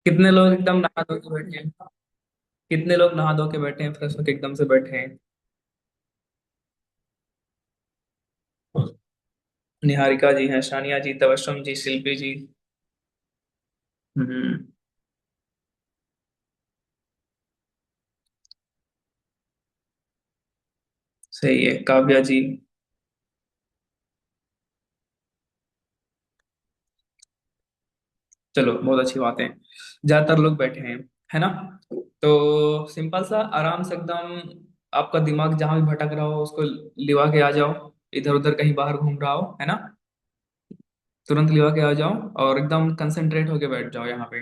कितने लोग एकदम नहा धो के बैठे हैं? कितने लोग नहा धो के बैठे हैं, फ्रेश होके एकदम से बैठे हैं? निहारिका जी हैं, सानिया जी, तबस्सुम जी, शिल्पी जी। हम्म। सही है, काव्या जी। चलो, बहुत अच्छी बात है। ज्यादातर लोग बैठे हैं, है ना? तो सिंपल सा, आराम से एकदम। आपका दिमाग जहां भी भटक रहा हो उसको लिवा के आ जाओ। इधर उधर कहीं बाहर घूम रहा हो, है ना? तुरंत लिवा के आ जाओ और एकदम कंसंट्रेट होके बैठ जाओ यहाँ पे,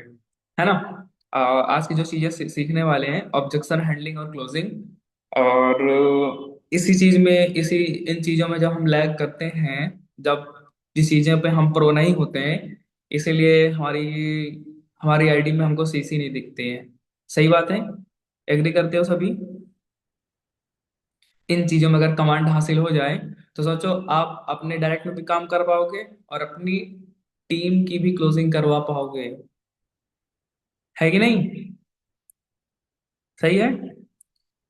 है ना? आज की जो चीजें सीखने वाले हैं, ऑब्जेक्शन हैंडलिंग और क्लोजिंग। और इसी चीज में, इसी इन चीजों में जब हम लैग करते हैं, जब जिस चीजें पे हम प्रो नहीं होते हैं, इसीलिए हमारी हमारी आईडी में हमको सीसी नहीं दिखते हैं। सही बात है? एग्री करते हो सभी? इन चीजों में अगर कमांड हासिल हो जाए, तो सोचो आप अपने डायरेक्ट में भी काम कर पाओगे और अपनी टीम की भी क्लोजिंग करवा पाओगे। है कि नहीं? सही है।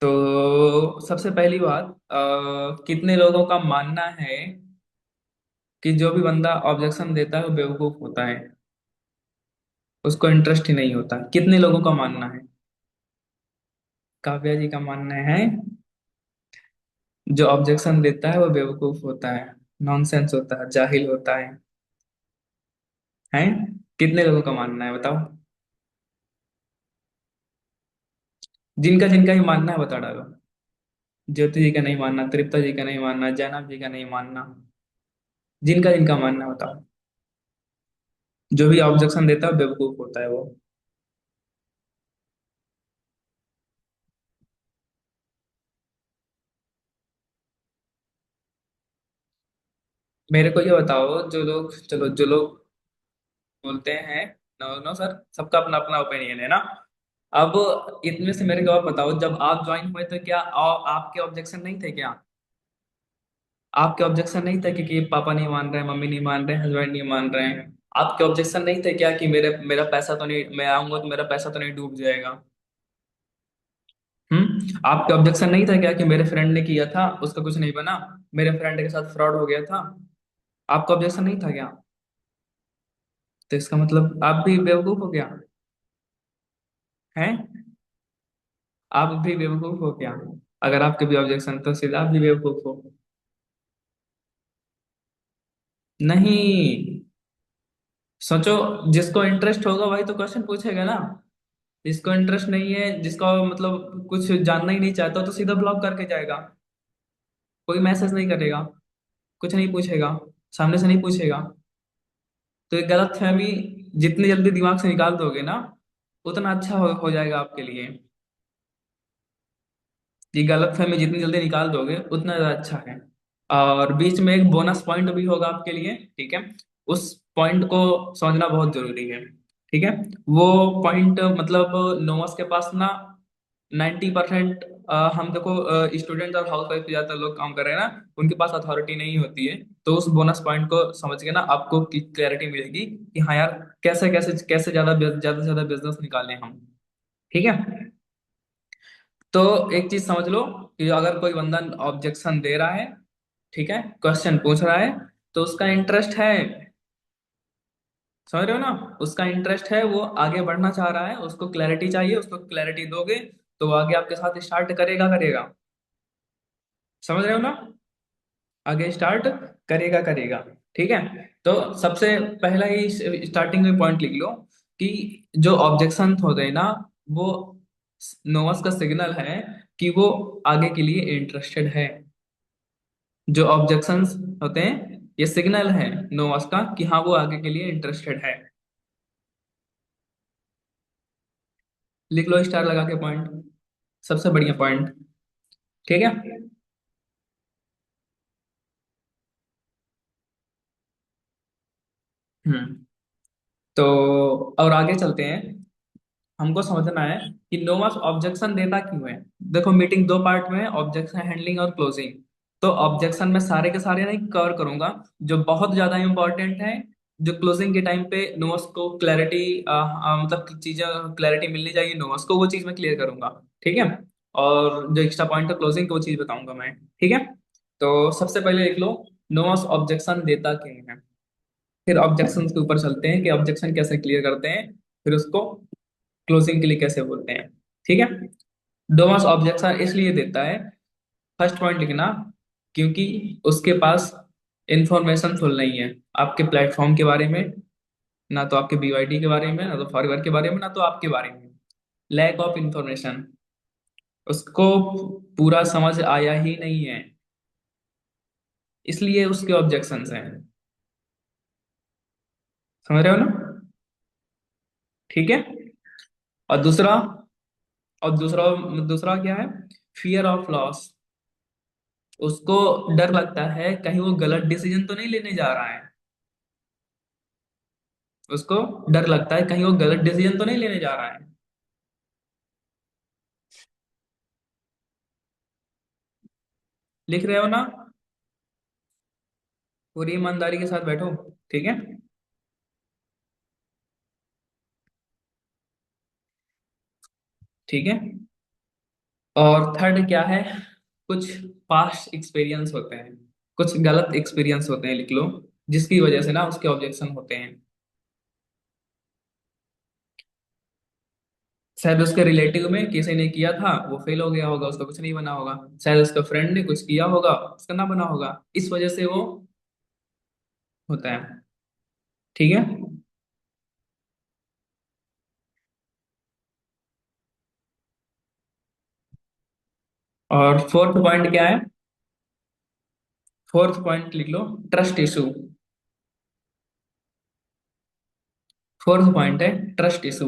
तो सबसे पहली बात, कितने लोगों का मानना है कि जो भी बंदा ऑब्जेक्शन देता है वो बेवकूफ होता है, उसको इंटरेस्ट ही नहीं होता? कितने लोगों का मानना है? काव्या जी का मानना है जो ऑब्जेक्शन देता है वो बेवकूफ होता है, नॉनसेंस होता है, जाहिल होता है। कितने लोगों का मानना है, बताओ? जिनका जिनका ही मानना है बता डालो। ज्योति जी का नहीं मानना, तृप्ता जी का नहीं मानना, जैनब जी का नहीं मानना। जिनका जिनका मानना है बताओ। जो भी ऑब्जेक्शन देता है बेवकूफ होता है वो। मेरे को ये बताओ, जो लोग, चलो जो लोग बोलते हैं, नो नो सर, सबका अपना अपना ओपिनियन है ना। अब इनमें से मेरे को आप बताओ, जब आप ज्वाइन हुए तो क्या आपके ऑब्जेक्शन नहीं थे क्या? आपके ऑब्जेक्शन नहीं थे कि पापा नहीं मान रहे हैं, मम्मी नहीं मान रहे हैं, हस्बैंड नहीं मान रहे हैं? आपके ऑब्जेक्शन नहीं थे क्या कि मेरे मेरा पैसा तो नहीं, मैं आऊंगा तो मेरा पैसा तो नहीं डूब जाएगा? आपके ऑब्जेक्शन नहीं था क्या कि मेरे फ्रेंड ने किया था, उसका कुछ नहीं बना, मेरे फ्रेंड के साथ फ्रॉड हो गया था? आपका ऑब्जेक्शन नहीं था क्या? तो इसका मतलब आप भी बेवकूफ हो क्या? हैं? आप भी बेवकूफ हो क्या? अगर आपके भी ऑब्जेक्शन तो सीधा आप भी बेवकूफ हो। नहीं। सोचो, जिसको इंटरेस्ट होगा वही तो क्वेश्चन पूछेगा ना। जिसको इंटरेस्ट नहीं है, जिसका मतलब कुछ जानना ही नहीं चाहता, तो सीधा ब्लॉक करके जाएगा। कोई मैसेज नहीं करेगा, कुछ नहीं पूछेगा, सामने से नहीं पूछेगा। तो ये गलत फहमी जितनी जल्दी दिमाग से निकाल दोगे ना, उतना अच्छा हो जाएगा आपके लिए। ये गलत फहमी जितनी जल्दी निकाल दोगे उतना ज्यादा अच्छा है। और बीच में एक बोनस पॉइंट भी होगा आपके लिए, ठीक है? उस पॉइंट को समझना बहुत जरूरी है, ठीक है? वो पॉइंट मतलब, नोमस के पास ना 90%, हम देखो, स्टूडेंट और हाउस वाइफ ज्यादातर लोग काम कर रहे हैं ना, उनके पास अथॉरिटी नहीं होती है। तो उस बोनस पॉइंट को समझ के ना आपको क्लैरिटी मिलेगी कि हाँ यार, कैसे कैसे कैसे ज्यादा से ज्यादा बिजनेस निकालें हम। ठीक है? तो एक चीज समझ लो कि अगर कोई बंदा ऑब्जेक्शन दे रहा है, ठीक है, क्वेश्चन पूछ रहा है, तो उसका इंटरेस्ट है। समझ रहे हो ना? उसका इंटरेस्ट है, वो आगे बढ़ना चाह रहा है, उसको क्लैरिटी चाहिए, उसको क्लैरिटी दोगे तो वो आगे आपके साथ स्टार्ट करेगा करेगा। समझ रहे हो ना? आगे स्टार्ट करेगा करेगा। ठीक है? तो सबसे पहला ही स्टार्टिंग में पॉइंट लिख लो कि जो ऑब्जेक्शन होते हैं ना, वो नोवस का सिग्नल है कि वो आगे के लिए इंटरेस्टेड है। जो ऑब्जेक्शंस होते हैं, ये सिग्नल है नोवस का कि हाँ वो आगे के लिए इंटरेस्टेड है। लिख लो स्टार लगा के पॉइंट, सबसे बढ़िया पॉइंट। ठीक है? हम्म। तो और आगे चलते हैं। हमको समझना है कि नोमास ऑब्जेक्शन देता क्यों है। देखो, मीटिंग दो पार्ट में है, ऑब्जेक्शन हैंडलिंग और क्लोजिंग। तो ऑब्जेक्शन में सारे के सारे नहीं कवर करूंगा, जो बहुत ज्यादा इंपॉर्टेंट है जो क्लोजिंग के टाइम पे नोट्स को क्लैरिटी, मतलब चीजें क्लैरिटी मिलनी चाहिए नोट्स को, वो चीज मैं क्लियर करूंगा। ठीक है। और जो एक्स्ट्रा पॉइंट है क्लोजिंग, वो चीज बताऊंगा मैं। ठीक है। तो सबसे पहले देख लो, नोट्स ऑब्जेक्शन देता क्यों है। फिर ऑब्जेक्शन के ऊपर चलते हैं कि ऑब्जेक्शन कैसे क्लियर करते हैं, फिर उसको क्लोजिंग के लिए कैसे बोलते हैं। ठीक है। डोमास ऑब्जेक्शन इसलिए देता है, फर्स्ट पॉइंट लिखना, क्योंकि उसके पास इंफॉर्मेशन फुल नहीं है आपके प्लेटफॉर्म के बारे में, ना तो आपके बीवाईडी के बारे में, ना तो फॉरवर्ड के बारे में, ना तो आपके बारे में। लैक ऑफ इंफॉर्मेशन, उसको पूरा समझ आया ही नहीं है, इसलिए उसके ऑब्जेक्शंस हैं। समझ रहे हो ना। ठीक है। और दूसरा, और दूसरा दूसरा क्या है, फियर ऑफ लॉस। उसको डर लगता है कहीं वो गलत डिसीजन तो नहीं लेने जा रहा है। उसको डर लगता है कहीं वो गलत डिसीजन तो नहीं लेने जा रहा है। लिख रहे हो ना। पूरी ईमानदारी के साथ बैठो। ठीक है। ठीक है। और थर्ड क्या है, कुछ पास्ट एक्सपीरियंस होते हैं, कुछ गलत एक्सपीरियंस होते हैं, लिख लो, जिसकी वजह से ना उसके ऑब्जेक्शन होते हैं। शायद उसके रिलेटिव में किसी ने किया था, वो फेल हो गया होगा, उसका कुछ नहीं बना होगा। शायद उसका फ्रेंड ने कुछ किया होगा, उसका ना बना होगा, इस वजह से वो होता है। ठीक है। और फोर्थ पॉइंट क्या है, फोर्थ पॉइंट लिख लो, ट्रस्ट इशू। फोर्थ पॉइंट है ट्रस्ट इशू।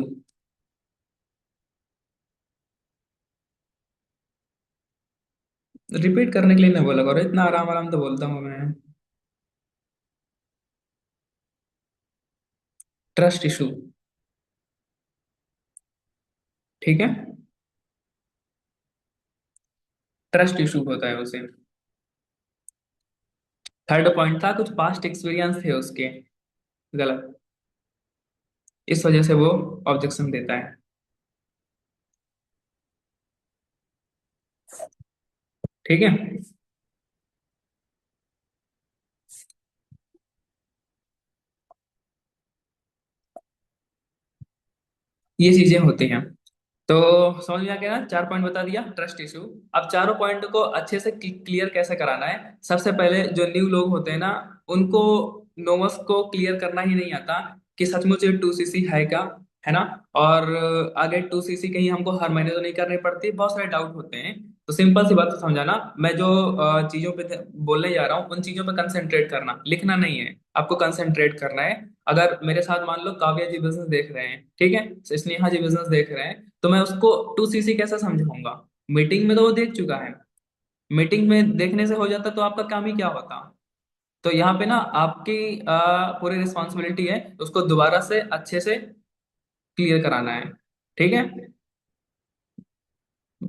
रिपीट करने के लिए ना बोला करो, इतना आराम आराम तो बोलता हूँ मैं। Trust issue. ठीक है। ट्रस्ट इशू होता है उसे। थर्ड पॉइंट था कुछ पास्ट एक्सपीरियंस थे उसके गलत, इस वजह से वो ऑब्जेक्शन देता है। ठीक है। ये चीजें होती हैं। तो समझ में आ गया ना, चार पॉइंट बता दिया ट्रस्ट इशू। अब चारों पॉइंट को अच्छे से क्लियर कैसे कराना है। सबसे पहले जो न्यू लोग होते हैं ना, उनको नोवस को क्लियर करना ही नहीं आता कि सचमुच ये 2cc है क्या, है ना। और आगे 2cc कहीं हमको हर महीने तो नहीं करनी पड़ती, बहुत सारे डाउट होते हैं। तो सिंपल सी बात तो समझाना, मैं जो चीजों पे बोलने जा रहा हूँ उन चीजों पे कंसेंट्रेट करना, लिखना नहीं है, आपको कंसेंट्रेट करना है। अगर मेरे साथ मान लो काव्या जी बिजनेस देख रहे हैं, ठीक है, स्नेहा जी बिजनेस देख रहे हैं, तो मैं उसको 2cc कैसे समझाऊंगा। मीटिंग में तो वो देख चुका है, मीटिंग में देखने से हो जाता तो आपका काम ही क्या होता। तो यहाँ पे ना आपकी पूरी रिस्पॉन्सिबिलिटी है उसको दोबारा से अच्छे से क्लियर कराना है। ठीक है।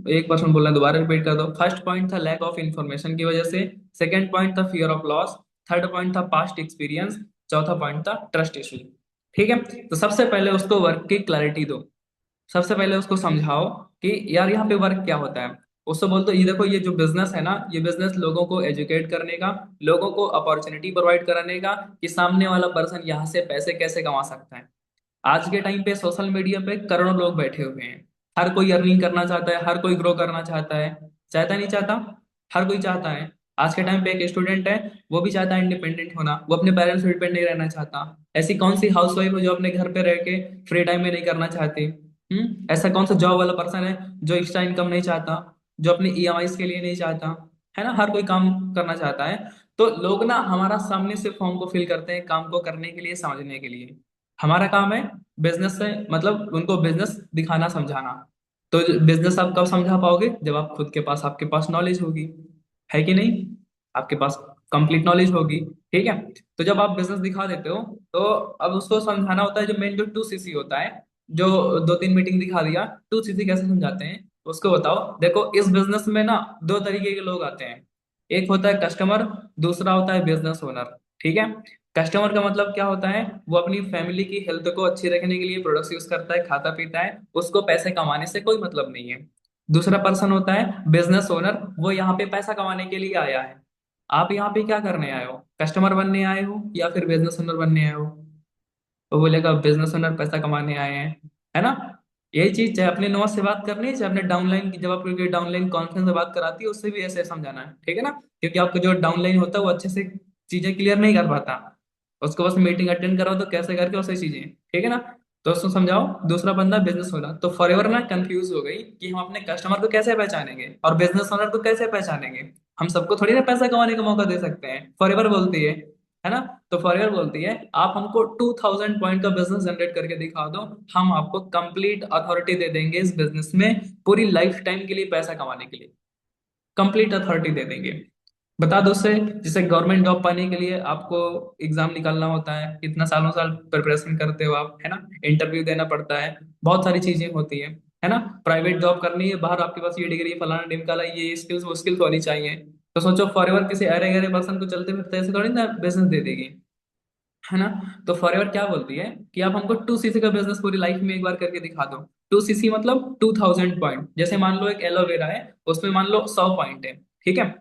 एक पर्सन बोलना, दोबारा रिपीट कर दो। फर्स्ट पॉइंट था लैक ऑफ इंफॉर्मेशन की वजह से, सेकंड पॉइंट था fear of loss, third point था पास्ट एक्सपीरियंस, चौथा पॉइंट था ट्रस्ट इशू। ठीक है। तो सबसे पहले उसको वर्क की क्लैरिटी दो, सबसे पहले उसको समझाओ कि यार यहाँ पे वर्क क्या होता है। उससे बोल दो, ये देखो ये जो बिजनेस है ना, ये बिजनेस लोगों को एजुकेट करने का, लोगों को अपॉर्चुनिटी प्रोवाइड कराने का, कि सामने वाला पर्सन यहाँ से पैसे कैसे कमा सकता है। आज के टाइम पे सोशल मीडिया पे करोड़ों लोग बैठे हुए हैं, हर कोई अर्निंग करना चाहता है, हर कोई ग्रो करना चाहता है। चाहता नहीं चाहता, हर कोई चाहता है। आज के टाइम पे एक स्टूडेंट है, वो भी चाहता है इंडिपेंडेंट होना, वो अपने पेरेंट्स पे डिपेंड नहीं रहना चाहता। ऐसी कौन सी हाउसवाइफ है जो अपने घर पे रह के फ्री टाइम में नहीं करना चाहती। ऐसा कौन सा जॉब वाला पर्सन है जो एक्स्ट्रा इनकम नहीं चाहता, जो अपनी ईएमआई के लिए नहीं चाहता, है ना। हर कोई काम करना चाहता है। तो लोग ना हमारा सामने से फॉर्म को फिल करते हैं काम को करने के लिए, समझने के लिए। हमारा काम है बिजनेस से, मतलब उनको बिजनेस दिखाना, समझाना। तो बिजनेस आप कब समझा पाओगे, जब आप खुद के पास, आपके पास नॉलेज होगी, है कि नहीं, आपके पास कंप्लीट नॉलेज होगी। ठीक है। तो जब आप बिजनेस दिखा देते हो, तो अब उसको समझाना होता है, जो मेन जो 2cc होता है, जो दो तीन मीटिंग दिखा दिया, 2cc कैसे समझाते हैं उसको बताओ। देखो इस बिजनेस में ना दो तरीके के लोग आते हैं, एक होता है कस्टमर, दूसरा होता है बिजनेस ओनर। ठीक है। कस्टमर का मतलब क्या होता है, वो अपनी फैमिली की हेल्थ को अच्छी रखने के लिए प्रोडक्ट्स यूज करता है, खाता पीता है, उसको पैसे कमाने से कोई मतलब नहीं है। दूसरा पर्सन होता है बिजनेस ओनर, वो यहाँ पे पैसा कमाने के लिए आया है। आप यहाँ पे क्या करने आए हो, कस्टमर बनने आए हो या फिर बिजनेस ओनर बनने आए हो? वो बोलेगा बिजनेस ओनर पैसा कमाने आए हैं, है ना। यही चीज चाहे अपने नॉस से बात करनी है, चाहे अपने डाउनलाइन की, जब आप डाउनलाइन कॉन्फ्रेंस में बात कराती है उससे भी ऐसे समझाना है, ठीक है ना। क्योंकि आपको जो डाउनलाइन होता है वो अच्छे से चीजें क्लियर नहीं कर पाता, उसको बस मीटिंग अटेंड कराओ तो कैसे करके वैसे चीजें, ठीक है ना। तो उसको समझाओ। दूसरा बंदा बिजनेस ओनर, तो फॉरएवर ना कंफ्यूज हो गई कि हम अपने कस्टमर को कैसे पहचानेंगे और बिजनेस ओनर को कैसे पहचानेंगे। हम सबको थोड़ी ना पैसा कमाने का मौका दे सकते हैं, फॉरएवर बोलती है ना। तो फॉरएवर बोलती है आप हमको 2000 पॉइंट का बिजनेस जनरेट करके दिखा दो, हम आपको कंप्लीट अथॉरिटी दे देंगे इस बिजनेस में, पूरी लाइफ टाइम के लिए पैसा कमाने के लिए कंप्लीट अथॉरिटी दे देंगे। बता दो उससे, जैसे गवर्नमेंट जॉब पाने के लिए आपको एग्जाम निकालना होता है, कितना सालों साल प्रिपरेशन करते हो आप, है ना। इंटरव्यू देना पड़ता है, बहुत सारी चीजें होती है ना। प्राइवेट जॉब करनी है बाहर, आपके पास ये डिग्री फलाना ढिमकाना, ये स्किल्स वो स्किल्स होनी चाहिए। तो सोचो फॉरएवर किसी अरे गहरे पर्सन को चलते फिरते ऐसे थोड़ी ना बिजनेस दे देगी, है ना। तो फॉरएवर क्या बोलती है कि आप हमको 2 सीसी का बिजनेस पूरी लाइफ में एक बार करके दिखा दो। 2 सीसी मतलब 2000 पॉइंट, जैसे मान लो एक एलोवेरा है, उसमें मान लो 100 पॉइंट है, ठीक है।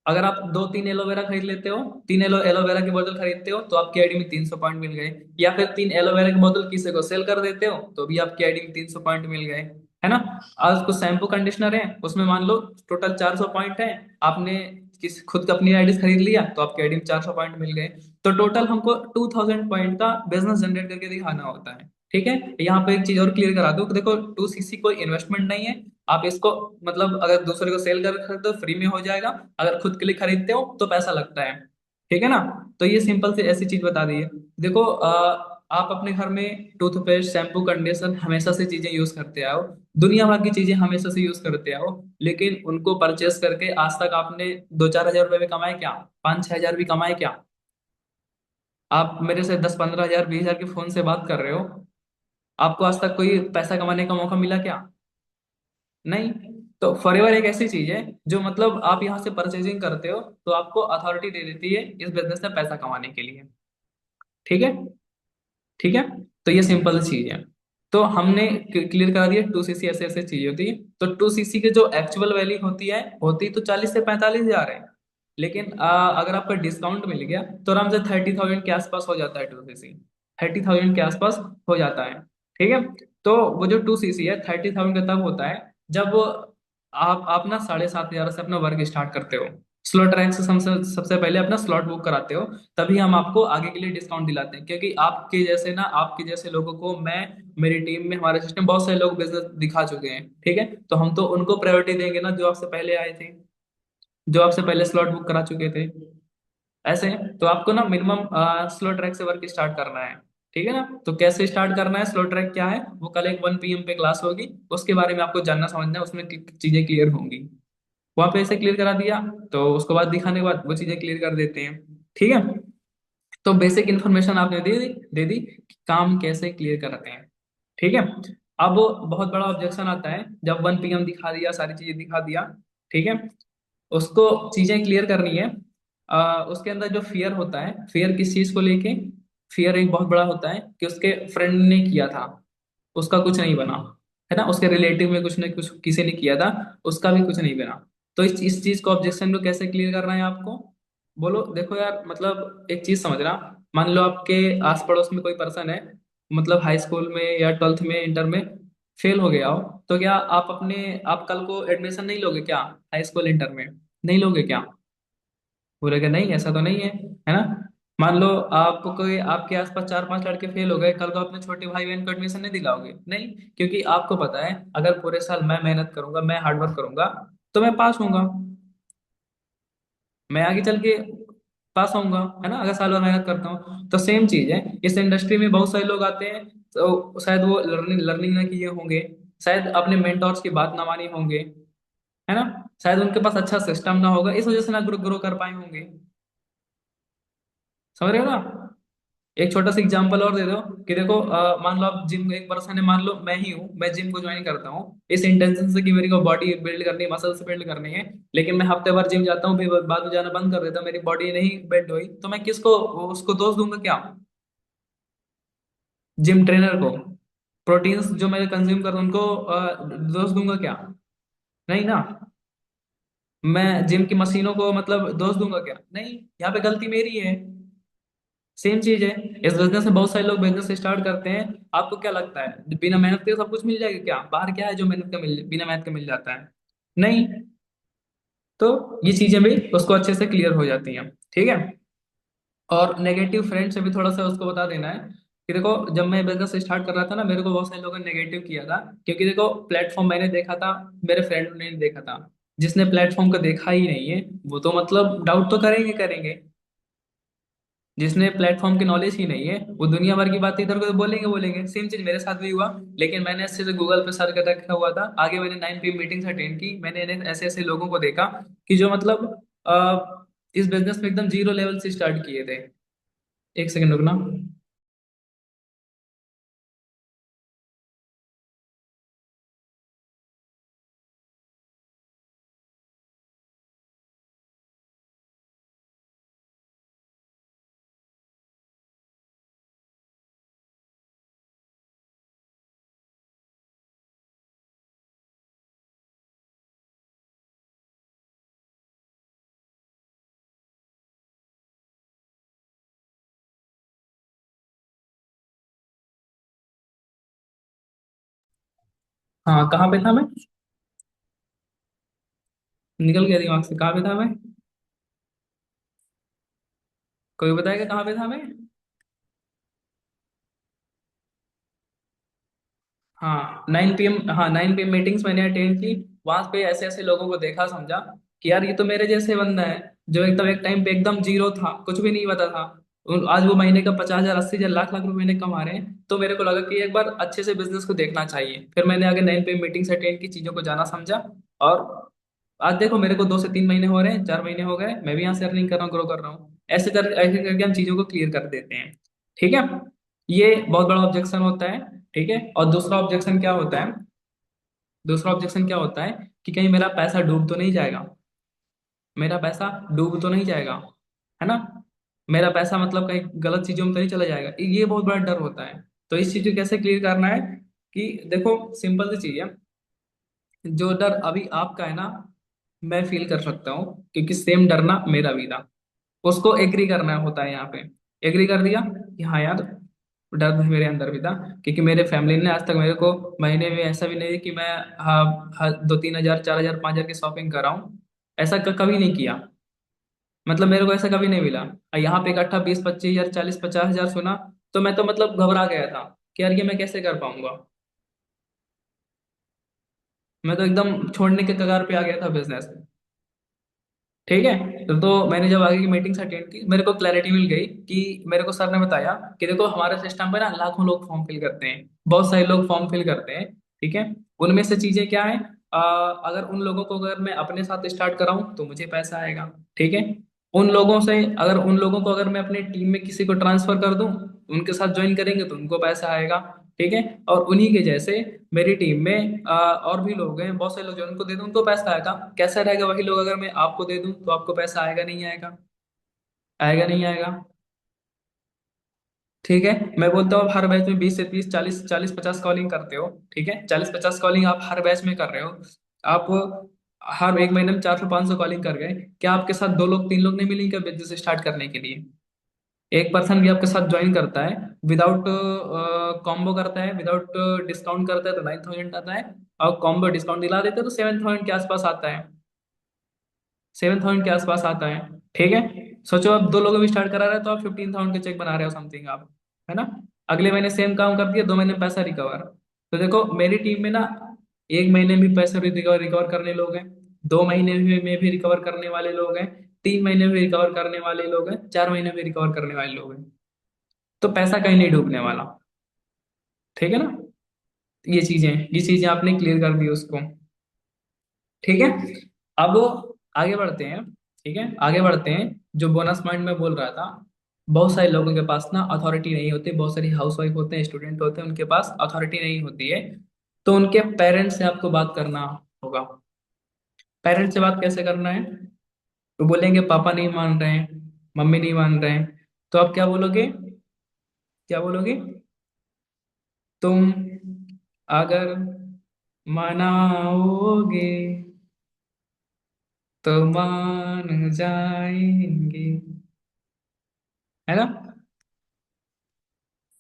अगर आप दो तीन एलोवेरा खरीद लेते हो, तीन एलोवेरा की बोतल खरीदते हो तो आपकी आईडी में 300 पॉइंट मिल गए। या फिर तीन एलोवेरा की बोतल किसी को सेल कर देते हो तो भी आपकी आईडी में 300 पॉइंट मिल गए, है ना। आज कुछ शैम्पू कंडीशनर है, उसमें मान लो टोटल 400 पॉइंट है, आपने खुद का अपनी आईडी खरीद लिया तो आपकी आईडी में 400 पॉइंट मिल गए। तो टोटल हमको 2000 पॉइंट का बिजनेस जनरेट करके दिखाना होता है, ठीक है। यहाँ पे एक चीज और क्लियर करा दूं कि देखो 2 सीसी कोई इन्वेस्टमेंट नहीं है। आप इसको मतलब अगर दूसरे को सेल कर खरीदते हो फ्री में हो जाएगा, अगर खुद के लिए खरीदते हो तो पैसा लगता है, ठीक है ना। तो ये सिंपल से ऐसी चीज बता दी है। देखो आप अपने घर में टूथपेस्ट शैम्पू कंडीशनर हमेशा से चीजें यूज करते आओ, दुनिया भर की चीजें हमेशा से यूज करते आओ, लेकिन उनको परचेस करके आज तक आपने 2-4 हजार रुपए भी कमाए क्या, 5-6 हजार भी कमाए क्या? आप मेरे से 10-15 हजार 20 हजार के फोन से बात कर रहे हो, आपको आज तक कोई पैसा कमाने का मौका मिला क्या? नहीं। तो फॉरएवर एक ऐसी चीज है जो मतलब आप यहाँ से परचेजिंग करते हो तो आपको अथॉरिटी दे देती है इस बिजनेस में पैसा कमाने के लिए, ठीक है। ठीक है। तो ये सिंपल चीज है। तो हमने क्लियर करा दिया 2 सीसी ऐसे ऐसे चीज होती है। तो 2 सीसी की जो एक्चुअल वैल्यू होती तो 40 से 45 हजार है। लेकिन अगर आपका डिस्काउंट मिल गया तो आराम से 30,000 के आसपास हो जाता है 2 सीसी, 30,000 के आसपास हो जाता है, ठीक है। तो वो जो 2 सीसी है 30,000 का तब होता है जब आप ना 7,500 से अपना वर्क स्टार्ट करते हो, स्लॉट रैंक से सबसे पहले अपना स्लॉट बुक कराते हो, तभी हम आपको आगे के लिए डिस्काउंट दिलाते हैं। क्योंकि आपके जैसे लोगों को मैं, मेरी टीम में हमारे सिस्टम बहुत सारे लोग बिजनेस दिखा चुके हैं, ठीक है। तो हम तो उनको प्रायोरिटी देंगे ना जो आपसे पहले आए थे, जो आपसे पहले स्लॉट बुक करा चुके थे। ऐसे तो आपको ना मिनिमम स्लो ट्रैक से वर्क स्टार्ट करना है, ठीक है ना। तो कैसे स्टार्ट करना है, स्लो ट्रैक क्या है, वो कल एक 1 PM पे क्लास होगी, उसके बारे में आपको जानना समझना है, उसमें चीजें क्लियर होंगी। वहां पे ऐसे क्लियर करा दिया तो उसके बाद दिखाने के बाद वो चीजें क्लियर कर देते हैं, ठीक है। तो बेसिक इन्फॉर्मेशन आपने दे दी कि काम कैसे क्लियर करते हैं, ठीक है। अब बहुत बड़ा ऑब्जेक्शन आता है जब 1 PM दिखा दिया, सारी चीजें दिखा दिया, ठीक है, उसको चीजें क्लियर करनी है। उसके अंदर जो फियर होता है, फियर किस चीज को लेके, फियर एक बहुत बड़ा होता है कि उसके फ्रेंड ने किया था, उसका कुछ नहीं बना, है ना। उसके रिलेटिव में कुछ ने कुछ किसी ने किया था, उसका भी कुछ नहीं बना। तो इस चीज को ऑब्जेक्शन को कैसे क्लियर करना है आपको? बोलो देखो यार, मतलब एक चीज समझना। मान लो आपके आस पड़ोस में कोई पर्सन है, मतलब हाई स्कूल में या 12th में इंटर में फेल हो गया हो, तो क्या आप कल को एडमिशन नहीं लोगे क्या, हाई स्कूल इंटर में नहीं लोगे क्या? बोलेगा नहीं ऐसा तो नहीं है ना। मान लो आपको कोई आपके आसपास 4-5 लड़के फेल हो गए, कल को अपने छोटे भाई बहन को एडमिशन नहीं दिलाओगे? नहीं, क्योंकि आपको पता है अगर पूरे साल मैं मेहनत करूंगा, मैं हार्डवर्क करूंगा तो मैं पास होऊंगा, मैं आगे चल के पास होऊंगा, है ना, अगर साल भर मेहनत करता हूँ। तो सेम चीज है, इस इंडस्ट्री में बहुत सारे लोग आते हैं तो शायद वो लर्निंग लर्निंग ना किए होंगे, शायद अपने मेंटोर्स की बात ना मानी होंगे, है ना, शायद उनके पास अच्छा सिस्टम ना होगा, इस वजह से ना ग्रो ग्रो कर पाए होंगे। समझ रहे हो ना। एक छोटा सा एग्जांपल और दे दो कि देखो मान लो आप जिम, एक पर्सन है, मान लो मैं ही हूँ, मैं जिम को ज्वाइन करता हूँ इस इंटेंशन से कि मेरी को बॉडी बिल्ड करनी है, मसल्स बिल्ड करनी है, लेकिन मैं हफ्ते भर जिम जाता हूँ फिर बाद में जाना बंद कर देता हूँ, मेरी बॉडी नहीं बिल्ड हुई, तो मैं किसको उसको दोष दूंगा क्या? जिम ट्रेनर को? प्रोटीन्स जो मैं कंज्यूम कर रहा हूँ उनको दोष दूंगा क्या? नहीं ना। मैं जिम की मशीनों को मतलब दोष दूंगा क्या? नहीं, यहाँ पे गलती मेरी है। सेम चीज है, इस बिजनेस में बहुत सारे लोग बिजनेस स्टार्ट करते हैं। आपको क्या लगता है बिना मेहनत के सब कुछ मिल जाएगा क्या? बाहर क्या है जो मेहनत का मिल, बिना मेहनत के मिल जाता है? नहीं। तो ये चीजें भी उसको अच्छे से क्लियर हो जाती हैं। ठीक है। और नेगेटिव फ्रेंड से भी थोड़ा सा उसको बता देना है कि देखो जब मैं बिजनेस स्टार्ट कर रहा था ना, मेरे को बहुत सारे लोगों ने नेगेटिव किया था, क्योंकि देखो प्लेटफॉर्म मैंने देखा था, मेरे फ्रेंड ने नहीं देखा था। जिसने प्लेटफॉर्म को देखा ही नहीं है वो तो मतलब डाउट तो करेंगे करेंगे। जिसने प्लेटफॉर्म की नॉलेज ही नहीं है वो दुनिया भर की बात इधर उधर बोलेंगे बोलेंगे। सेम चीज मेरे साथ भी हुआ, लेकिन मैंने अच्छे से गूगल पे सर्च कर रखा हुआ था, आगे मैंने 9 PM मीटिंग्स अटेंड की, मैंने इन्हें ऐसे ऐसे लोगों को देखा कि जो मतलब इस बिजनेस में एकदम जीरो लेवल से स्टार्ट किए थे। एक सेकंड रुकना। हाँ, कहाँ पे था मैं? निकल गया दिमाग से, कहाँ पे था मैं? कोई बताएगा कहाँ पे था मैं? हाँ 9 PM, हाँ 9 PM मीटिंग्स मैंने अटेंड की। वहां पे ऐसे ऐसे लोगों को देखा, समझा कि यार ये तो मेरे जैसे बंदा है, जो एकदम एक टाइम पे एकदम जीरो था, कुछ भी नहीं पता था। आज वो महीने का 50,000 80,000 लाख लाख रुपए महीने कमा रहे हैं। तो मेरे को लगा कि एक बार अच्छे से बिजनेस को देखना चाहिए, फिर मैंने आगे 9 PM मीटिंग्स अटेंड की, चीजों को जाना समझा। और आज देखो मेरे को 2 से 3 महीने हो रहे हैं, 4 महीने हो गए, मैं भी यहाँ से अर्निंग कर रहा हूँ, ग्रो कर रहा हूँ। ऐसे करके हम चीजों को क्लियर कर देते हैं। ठीक है। ये बहुत बड़ा ऑब्जेक्शन होता है। ठीक है। और दूसरा ऑब्जेक्शन क्या होता है? दूसरा ऑब्जेक्शन क्या होता है कि कहीं मेरा पैसा डूब तो नहीं जाएगा? मेरा पैसा डूब तो नहीं जाएगा, है ना? मेरा पैसा मतलब कहीं गलत चीजों में तो नहीं चला जाएगा, ये बहुत बड़ा डर होता है। तो इस चीज को कैसे क्लियर करना है कि देखो सिंपल सी चीज है, जो डर अभी आपका है ना, मैं फील कर सकता हूँ, क्योंकि सेम डर ना मेरा भी था। उसको एग्री करना होता है यहाँ पे। एग्री कर दिया कि हाँ यार, डर भी मेरे अंदर भी था, क्योंकि मेरे फैमिली ने आज तक मेरे को महीने में ऐसा भी नहीं है कि मैं हाँ हाँ 2-3 हजार 4 हजार 5 हजार की शॉपिंग कर रहा हूँ, ऐसा कभी नहीं किया। मतलब मेरे को ऐसा कभी नहीं मिला। और यहाँ पे इकट्ठा 20-25 हजार 40-50 हजार सुना, तो मैं तो मतलब घबरा गया था कि यार ये मैं कैसे कर पाऊंगा। मैं तो एकदम छोड़ने के कगार पे आ गया था बिजनेस। ठीक है। तो मैंने जब आगे की मीटिंग्स अटेंड की, मेरे को क्लैरिटी मिल गई कि मेरे को सर ने बताया कि देखो हमारे सिस्टम पे ना लाखों लोग फॉर्म फिल करते हैं, बहुत सारे लोग फॉर्म फिल करते हैं। ठीक है। उनमें से चीजें क्या है, अगर उन लोगों को अगर मैं अपने साथ स्टार्ट कराऊं तो मुझे पैसा आएगा। ठीक है। उन लोगों से अगर उन लोगों को अगर मैं अपने टीम में किसी को ट्रांसफर कर दूं, उनके साथ ज्वाइन करेंगे तो उनको पैसा आएगा। ठीक है। और उन्हीं के जैसे मेरी टीम में और भी लोग हैं, बहुत सारे लोग जो उनको दे दूं उनको पैसा आएगा। कैसा रहेगा, वही लोग अगर मैं आपको दे दूं तो आपको पैसा आएगा नहीं आएगा? आएगा नहीं आएगा? ठीक है। मैं बोलता हूँ आप हर बैच में 20 से 30 40 50 कॉलिंग करते हो। ठीक है, 40-50 कॉलिंग आप हर बैच में कर रहे हो। आप हर एक महीने में 400-500 कॉलिंग कर गए, क्या आपके साथ 2 लोग 3 लोग नहीं मिलेंगे बिजनेस स्टार्ट करने के लिए? एक पर्सन भी आपके साथ ज्वाइन करता है, विदाउट कॉम्बो करता है, विदाउट डिस्काउंट करता है तो 9,000 आता है, और कॉम्बो डिस्काउंट दिला देते हैं तो 7,000 के आसपास आता है। 7,000 के आसपास आता है। ठीक है। सोचो आप 2 लोगों भी स्टार्ट करा रहे हो तो आप 15,000 के चेक बना रहे हो समथिंग आप, है ना? अगले महीने सेम काम कर दिया, 2 महीने में पैसा रिकवर। तो देखो मेरी टीम में ना, एक महीने में भी पैसा रिकवर रिकवर करने लोग हैं, 2 महीने में भी रिकवर करने वाले लोग हैं, 3 महीने में भी रिकवर करने वाले लोग हैं, 4 महीने में रिकवर करने वाले लोग हैं। तो पैसा कहीं नहीं डूबने वाला। ठीक है ना? ये चीजें आपने क्लियर कर दी उसको। ठीक है। अब आगे बढ़ते हैं। ठीक है, आगे बढ़ते हैं। जो बोनस पॉइंट में बोल रहा था, बहुत सारे लोगों के पास ना अथॉरिटी नहीं होती, बहुत सारी हाउसवाइफ होते हैं, स्टूडेंट होते हैं, उनके पास अथॉरिटी नहीं होती है। तो उनके पेरेंट्स से आपको बात करना होगा। पेरेंट्स से बात कैसे करना है? तो बोलेंगे पापा नहीं मान रहे हैं, मम्मी नहीं मान रहे हैं, तो आप क्या बोलोगे? क्या बोलोगे? तुम अगर मनाओगे तो मान जाएंगे, है ना?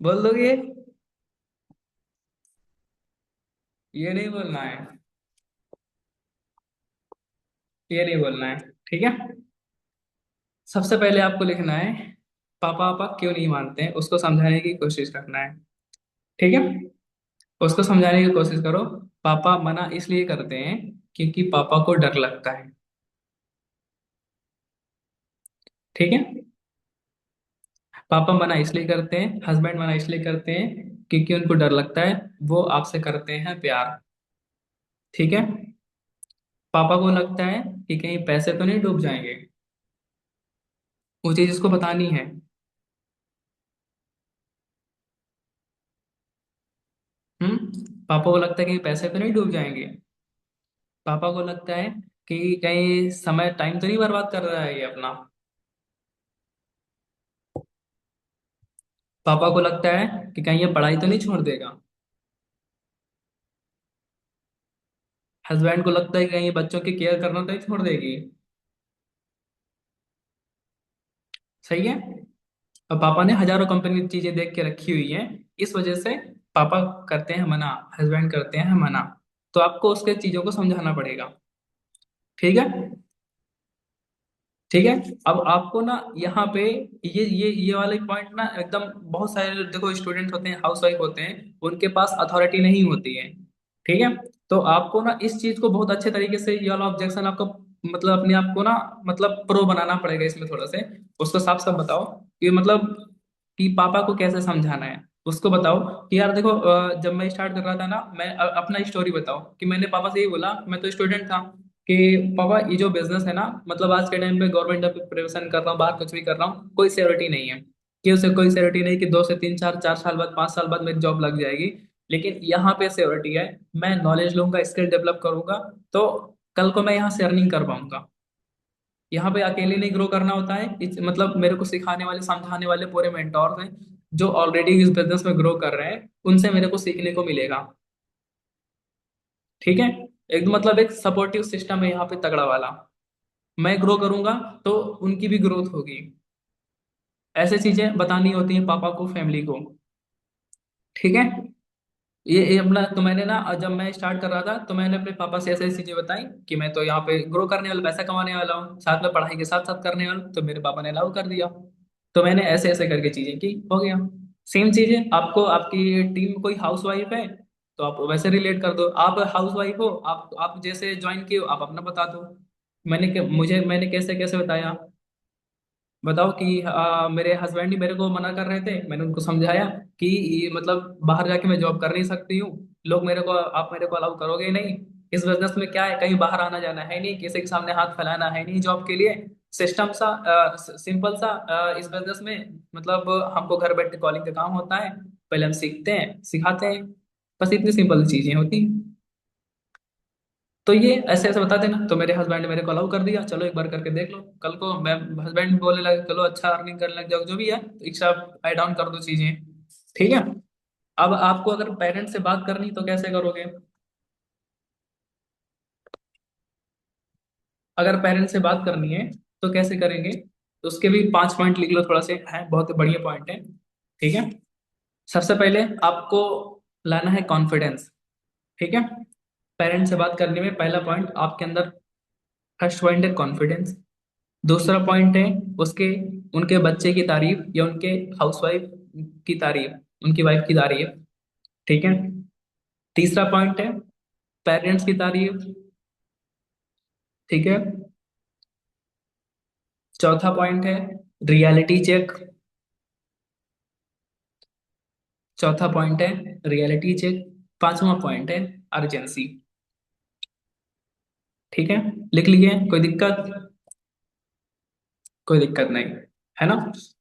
बोल दोगे? ये नहीं बोलना है, ये नहीं बोलना है। ठीक है। सबसे पहले आपको लिखना है पापा पापा क्यों नहीं मानते हैं, उसको समझाने की कोशिश करना है। ठीक है। उसको समझाने की कोशिश करो। पापा मना इसलिए करते हैं क्योंकि पापा को डर लगता है। ठीक है। पापा मना इसलिए करते हैं, हस्बैंड मना इसलिए करते हैं क्योंकि उनको डर लगता है, वो आपसे करते हैं प्यार। ठीक है। पापा को लगता है कि कहीं पैसे तो नहीं डूब जाएंगे, वो चीज इसको बतानी है। पापा को लगता है कहीं पैसे तो नहीं डूब जाएंगे। पापा को लगता है कि कहीं समय टाइम तो नहीं बर्बाद कर रहा है ये अपना। पापा को लगता है कि कहीं ये पढ़ाई तो नहीं छोड़ देगा। हस्बैंड को लगता है कि कहीं ये बच्चों की केयर करना तो नहीं छोड़ देगी। सही है। और पापा ने हजारों कंपनी की चीजें देख के रखी हुई हैं, इस वजह से पापा करते हैं मना, हस्बैंड करते हैं मना। तो आपको उसके चीजों को समझाना पड़ेगा। ठीक है। ठीक है। अब आपको ना यहाँ पे ये वाले पॉइंट ना एकदम, बहुत सारे देखो स्टूडेंट होते हैं, हाउसवाइफ होते हैं, उनके पास अथॉरिटी नहीं होती है। ठीक है। तो आपको ना इस चीज को बहुत अच्छे तरीके से, ये वाला ऑब्जेक्शन आपको मतलब अपने आप को ना मतलब प्रो बनाना पड़ेगा इसमें थोड़ा से। उसको साफ साफ बताओ कि मतलब कि पापा को कैसे समझाना है। उसको बताओ कि यार देखो, जब मैं स्टार्ट कर रहा था ना, मैं अपना स्टोरी बताओ कि मैंने पापा से ही बोला, मैं तो स्टूडेंट था, कि पापा ये जो बिजनेस है ना, मतलब आज के टाइम पे गवर्नमेंट जॉब प्रिपरेशन कर रहा हूँ, बाहर कुछ भी कर रहा हूँ, कोई सिक्योरिटी नहीं है। कि उसे कोई सिक्योरिटी नहीं कि 2 से 3 4 4 साल बाद 5 साल बाद मेरी जॉब लग जाएगी। लेकिन यहाँ पे सिक्योरिटी है। मैं नॉलेज लूंगा, स्किल डेवलप करूंगा, तो कल को मैं यहाँ से अर्निंग कर पाऊंगा। यहाँ पे अकेले नहीं ग्रो करना होता है, मतलब मेरे को सिखाने वाले समझाने वाले पूरे मेंटोर्स हैं, जो ऑलरेडी इस बिजनेस में ग्रो कर रहे हैं, उनसे मेरे को सीखने को मिलेगा। ठीक है। एक मतलब एक सपोर्टिव सिस्टम है यहाँ पे तगड़ा वाला। मैं ग्रो करूंगा तो उनकी भी ग्रोथ होगी। ऐसे चीजें बतानी होती हैं पापा को, फैमिली को। ठीक है। ये अपना तो मैंने ना, जब मैं स्टार्ट कर रहा था तो मैंने अपने पापा से ऐसे ऐसी चीजें बताई कि मैं तो यहाँ पे ग्रो करने वाला, पैसा कमाने वाला हूँ, साथ में पढ़ाई के साथ साथ करने वाला हूँ, तो मेरे पापा ने अलाउ कर दिया। तो मैंने ऐसे ऐसे करके चीजें की, हो गया। सेम चीजें आपको, आपकी टीम में कोई हाउस वाइफ है तो आप वैसे रिलेट कर दो, आप हाउस वाइफ हो, आप जैसे ज्वाइन किए हो आप अपना बता दो। मैंने कैसे कैसे बताया। बताओ कि मेरे हस्बैंड ही मेरे को मना कर रहे थे, मैंने उनको समझाया कि ये मतलब बाहर जाके मैं जॉब कर नहीं सकती हूँ, लोग मेरे को, आप मेरे को अलाउ करोगे ही नहीं। इस बिजनेस में क्या है, कहीं बाहर आना जाना है नहीं, किसी के सामने हाथ फैलाना है नहीं जॉब के लिए। सिस्टम सा, सिंपल सा, इस बिजनेस में मतलब हमको घर बैठे कॉलिंग का काम होता है, पहले हम सीखते हैं सिखाते हैं, बस इतनी सिंपल चीजें होती हैं। तो ये ऐसे ऐसे बता देना, तो मेरे हस्बैंड ने मेरे को अलाउ कर दिया, चलो एक बार करके देख लो, कल को मैं, हस्बैंड बोलने लगे चलो अच्छा अर्निंग करने लग जाओ, जो भी है तो एक साथ ऐड ऑन कर दो चीजें। ठीक है। अब आपको अगर पेरेंट्स से बात करनी तो कैसे करोगे? अगर पेरेंट्स से बात करनी है तो कैसे करेंगे? तो उसके भी 5 पॉइंट लिख लो, थोड़ा से है, बहुत बढ़िया पॉइंट है। ठीक है। सबसे पहले आपको लाना है कॉन्फिडेंस। ठीक है। पेरेंट्स से बात करने में पहला पॉइंट आपके अंदर, फर्स्ट पॉइंट है कॉन्फिडेंस। दूसरा पॉइंट है उसके, उनके बच्चे की तारीफ या उनके हाउसवाइफ की तारीफ, उनकी वाइफ की तारीफ। ठीक है। तीसरा पॉइंट है पेरेंट्स की तारीफ। ठीक है। चौथा पॉइंट है रियलिटी चेक। चौथा पॉइंट है रियलिटी चेक। पांचवा पॉइंट है अर्जेंसी। ठीक है। लिख लिए? कोई दिक्कत? कोई दिक्कत नहीं। है ना।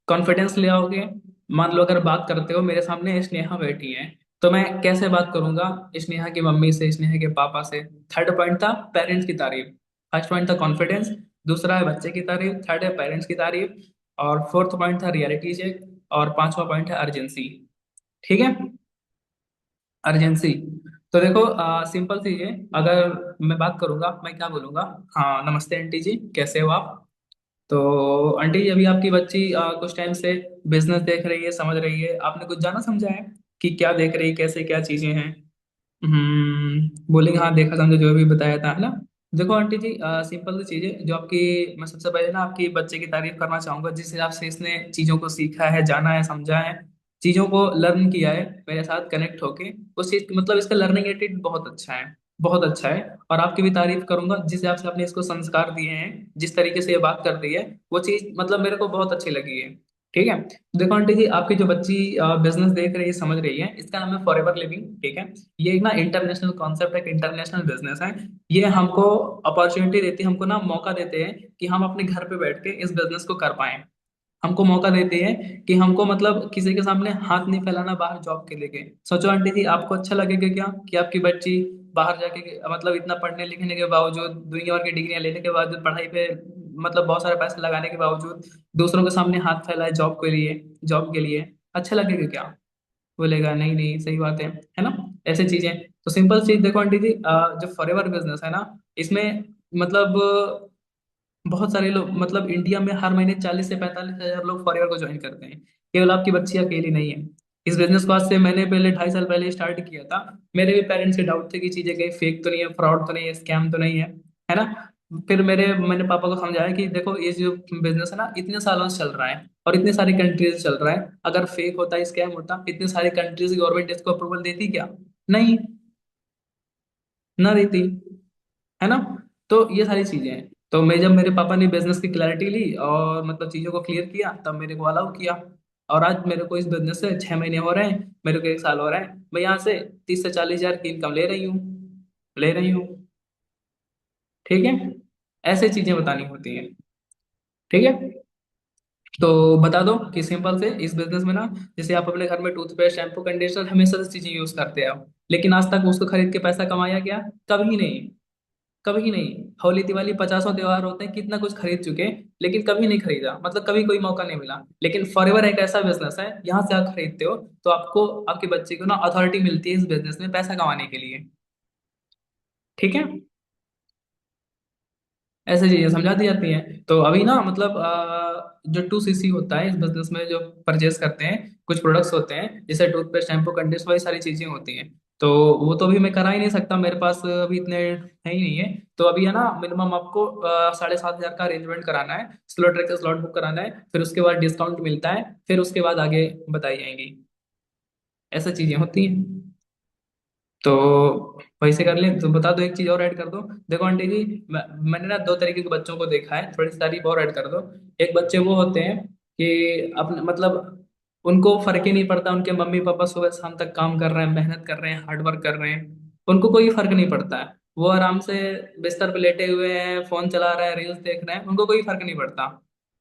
कॉन्फिडेंस ले आओगे। मान लो अगर बात करते हो, मेरे सामने स्नेहा बैठी है, तो मैं कैसे बात करूंगा? स्नेहा की मम्मी से, स्नेहा के पापा से। थर्ड पॉइंट था पेरेंट्स की तारीफ। फर्स्ट पॉइंट था कॉन्फिडेंस, दूसरा है बच्चे की तारीफ, थर्ड है पेरेंट्स की तारीफ, और फोर्थ पॉइंट था रियलिटी चेक, और पांचवा पॉइंट है अर्जेंसी। ठीक है। अर्जेंसी। तो देखो सिंपल सी है। अगर मैं बात करूंगा, मैं क्या बोलूंगा? हाँ, नमस्ते आंटी जी, कैसे हो आप? तो आंटी जी, अभी आपकी बच्ची कुछ टाइम से बिजनेस देख रही है, समझ रही है, आपने कुछ जाना समझा है कि क्या देख रही है, कैसे क्या चीजें हैं? बोलेंगे हाँ, देखा समझा जो भी बताया था, है ना। देखो आंटी जी, सिंपल सी चीज है जो आपकी, मैं सबसे पहले ना आपकी बच्चे की तारीफ करना चाहूंगा, जिस हिसाब से इसने चीजों को सीखा है, जाना है, समझा है, चीजों को लर्न किया है मेरे साथ कनेक्ट होके। उस चीज मतलब इसका लर्निंग एटीट्यूड बहुत अच्छा है, बहुत अच्छा है। और आपकी भी तारीफ करूंगा, जिस हिसाब से आपने इसको संस्कार दिए हैं, जिस तरीके से ये बात कर रही है, वो चीज मतलब मेरे को बहुत अच्छी लगी है। ठीक है। देखो आंटी जी, आपकी जो बच्ची बिजनेस देख रही है, समझ रही है, इसका नाम है फॉरएवर लिविंग। ठीक है। ये एक ना इंटरनेशनल कॉन्सेप्ट है, इंटरनेशनल बिजनेस है। ये हमको अपॉर्चुनिटी देती है, हमको ना मौका देते हैं कि हम अपने घर पे बैठ के इस बिजनेस को कर पाए। हमको मौका देते हैं कि हमको मतलब किसी के सामने हाथ नहीं फैलाना बाहर जॉब के लेके। सोचो आंटी जी, आपको अच्छा लगेगा क्या कि आपकी बच्ची बाहर जाके मतलब इतना पढ़ने लिखने के बावजूद, दुनिया भर की डिग्रियां लेने के बावजूद, पढ़ाई पे मतलब बहुत सारे पैसे लगाने के बावजूद, दूसरों के सामने हाथ फैलाए जॉब के लिए, जॉब के लिए? अच्छा लगेगा क्या? बोलेगा नहीं नहीं, सही बात है ना। ऐसे चीजें। तो सिंपल चीज देखो आंटी जी, जो फॉरएवर बिजनेस है ना, इसमें मतलब बहुत सारे लोग, मतलब इंडिया में हर महीने 40 से 45 हजार लोग फॉरएवर को ज्वाइन करते हैं। केवल आपकी बच्ची अकेली नहीं है। इस बिजनेस को आज से मैंने पहले 2.5 साल पहले स्टार्ट किया था। मेरे भी पेरेंट्स के डाउट थे कि चीजें कहीं फेक तो नहीं है, फ्रॉड तो नहीं है, स्कैम तो नहीं है ना। फिर मैंने पापा को समझाया कि देखो, ये जो बिजनेस है ना, इतने सालों से चल रहा है और इतने सारी कंट्रीज चल रहा है। अगर फेक होता, स्कैम होता, इतने सारे कंट्रीज की गवर्नमेंट इसको अप्रूवल देती क्या? नहीं, ना देती, है ना। तो ये सारी चीजें हैं। तो मैं जब मेरे पापा ने बिजनेस की क्लैरिटी ली और मतलब चीजों को क्लियर किया, तब मेरे को अलाउ किया। और आज मेरे को इस बिजनेस से 6 महीने हो रहे हैं, मेरे को 1 साल हो रहा है, मैं यहाँ से 30 से 40 हजार की इनकम ले रही हूँ, ले रही हूँ। ठीक है। ऐसे चीजें बतानी होती हैं। ठीक है। तो बता दो कि सिंपल से इस बिजनेस में ना, जैसे आप अपने घर में टूथपेस्ट, शैम्पू, कंडीशनर हमेशा से चीजें यूज करते हो, लेकिन आज तक उसको खरीद के पैसा कमाया क्या? कभी नहीं, कभी नहीं। होली दिवाली 50 त्योहार होते हैं, कितना कुछ खरीद चुके, लेकिन कभी नहीं खरीदा, मतलब कभी कोई मौका नहीं मिला। लेकिन फॉरएवर एक ऐसा बिजनेस है, यहाँ से आप खरीदते हो तो आपको, आपके बच्चे को ना अथॉरिटी मिलती है इस बिजनेस में पैसा कमाने के लिए। ठीक है। ऐसे चीजें समझा दी जाती हैं। तो अभी ना मतलब जो 2CC होता है इस बिजनेस में, जो परचेस करते हैं, कुछ प्रोडक्ट्स होते हैं जैसे टूथपेस्ट, शैम्पू, कंडीशनर, वही सारी चीजें होती हैं। तो वो तो अभी मैं करा ही नहीं सकता, मेरे पास अभी इतने है ही नहीं है। तो अभी है ना, मिनिमम आपको 7,500 का अरेंजमेंट कराना है, स्लॉट रख के स्लॉट बुक कराना है, फिर उसके बाद डिस्काउंट मिलता है, फिर उसके बाद आगे बताई जाएंगी। ऐसा चीजें होती हैं। तो वैसे कर ले तो बता दो, एक चीज और ऐड कर दो। देखो आंटी जी, मैंने ना दो तरीके के बच्चों को देखा है, थोड़ी सी तारीफ और ऐड कर दो। एक बच्चे वो होते हैं कि अपने मतलब उनको फर्क ही नहीं पड़ता, उनके मम्मी पापा सुबह शाम तक काम कर रहे हैं, मेहनत कर रहे हैं, हार्ड वर्क कर रहे हैं, उनको कोई फर्क नहीं पड़ता है। वो आराम से बिस्तर पे लेटे हुए हैं, फोन चला रहे हैं, रील्स देख रहे हैं, उनको कोई फर्क नहीं पड़ता।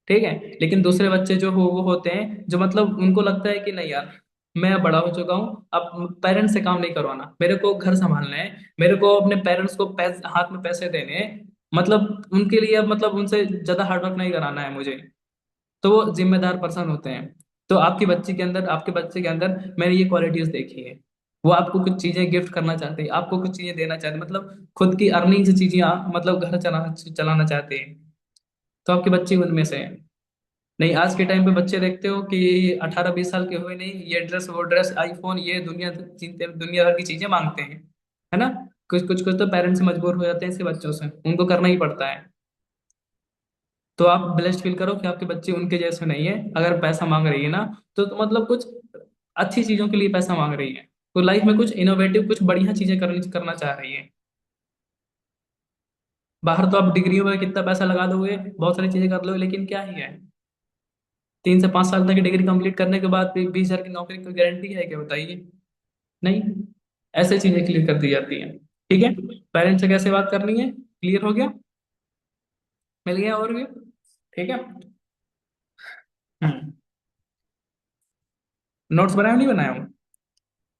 ठीक है। लेकिन दूसरे बच्चे जो हो वो होते हैं जो मतलब उनको लगता है कि नहीं यार, मैं अब बड़ा हो चुका हूँ, अब पेरेंट्स से काम नहीं करवाना, मेरे को घर संभालना है, मेरे को अपने पेरेंट्स को पैसे हाथ में पैसे देने हैं, मतलब उनके लिए अब मतलब उनसे ज्यादा हार्डवर्क नहीं कराना है मुझे। तो वो जिम्मेदार पर्सन होते हैं। तो आपकी बच्ची के अंदर, आपके बच्चे के अंदर मैंने ये क्वालिटीज देखी है। वो आपको कुछ चीजें गिफ्ट करना चाहते हैं, आपको कुछ चीजें देना चाहते हैं, मतलब खुद की अर्निंग से चीजें मतलब घर चलाना चलाना चाहते हैं। तो आपकी बच्ची उनमें से है। नहीं, आज के टाइम पे बच्चे देखते हो कि 18-20 साल के हुए नहीं, ये ड्रेस, वो ड्रेस, आईफोन, ये दुनिया भर की चीजें मांगते हैं, है ना। कुछ कुछ कुछ तो पेरेंट्स मजबूर हो जाते हैं इसके बच्चों से, उनको करना ही पड़ता है। तो आप ब्लेस्ड फील करो कि आपके बच्चे उनके जैसे नहीं है। अगर पैसा मांग रही है ना, तो मतलब कुछ अच्छी चीजों के लिए पैसा मांग रही है, तो लाइफ में कुछ इनोवेटिव, कुछ बढ़िया चीजें करना चाह रही है। बाहर तो आप डिग्रियों में कितना पैसा लगा दोगे, बहुत सारी चीजें कर लोगे, लेकिन क्या ही है? 3 से 5 साल तक की डिग्री कंप्लीट करने के बाद भी 20 हजार की नौकरी की गारंटी है क्या, बताइए? नहीं। ऐसे चीजें क्लियर कर दी जाती हैं। ठीक है। पेरेंट्स से कैसे बात करनी है, क्लियर हो गया? मिल गया और भी? ठीक है। हम्म। नोट्स बनाया नहीं बनाया हूँ,